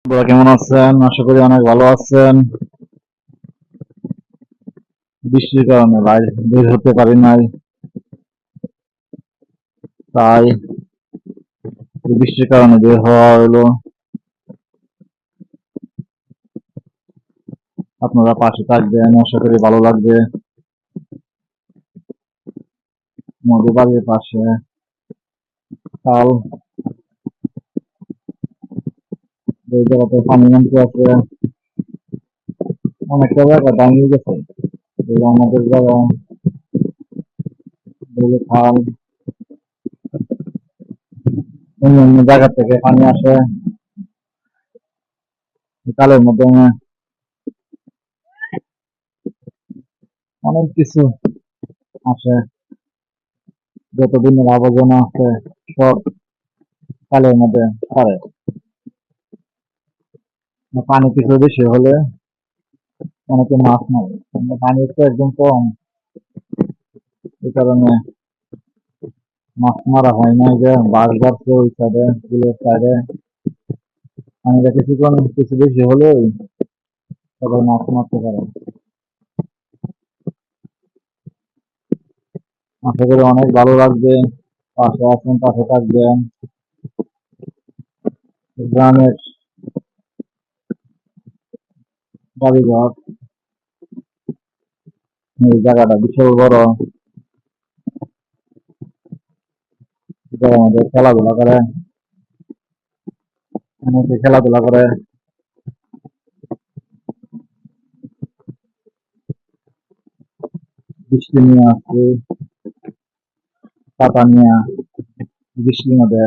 আপনারা কেমন আছেন? আশা করি অনেক ভালো আছেন। বৃষ্টির কারণে বাইরে বের হতে পারি নাই, তাই এই বৃষ্টির কারণে বের হওয়া হলো। আপনারা পাশে থাকবেন, আশা করি ভালো লাগবে। আমাদের বাড়ির পাশে খাল, এই জায়গাতে পানি নামতে আছে, অনেকটা জায়গা দাঁড়িয়ে গেছে। এই আমাদের জায়গা, এই যে খাল, অন্য অন্য জায়গা থেকে পানি আসে এই খালের মধ্যে। অনেক কিছু আসে, যত দিনের আবর্জনা আছে সব খালের মধ্যে ছাড়ে। পানি কিছু বেশি হলে অনেকে মাছ মারে, কিন্তু পানি তো একদম কম, এই কারণে মাছ মারা হয় না। যে বাস যাচ্ছে ওই সাইডে, বিলের সাইডে, পানিটা কিছুক্ষণ কিছু বেশি হলেই সবাই মাছ মারতে পারে। আশা করি অনেক ভালো লাগবে। পাশে আছেন, পাশে থাকবেন। গ্রামের বাড়িঘর, এই জায়গাটা বিশাল বড়। আমাদের খেলাধুলা করে, অনেকে খেলাধুলা করে। বৃষ্টি নিয়ে আসছে, পাতা নিয়ে বৃষ্টির মধ্যে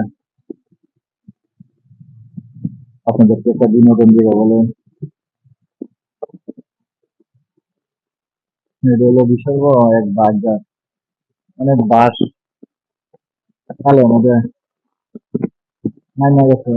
আপনাদেরকে একটা বিনোদন দিব বলে। এটা হলো বিশাল বড় এক বাঁশ গাছ, অনেক বাঁশ খালের মধ্যে নাইমা গেছে।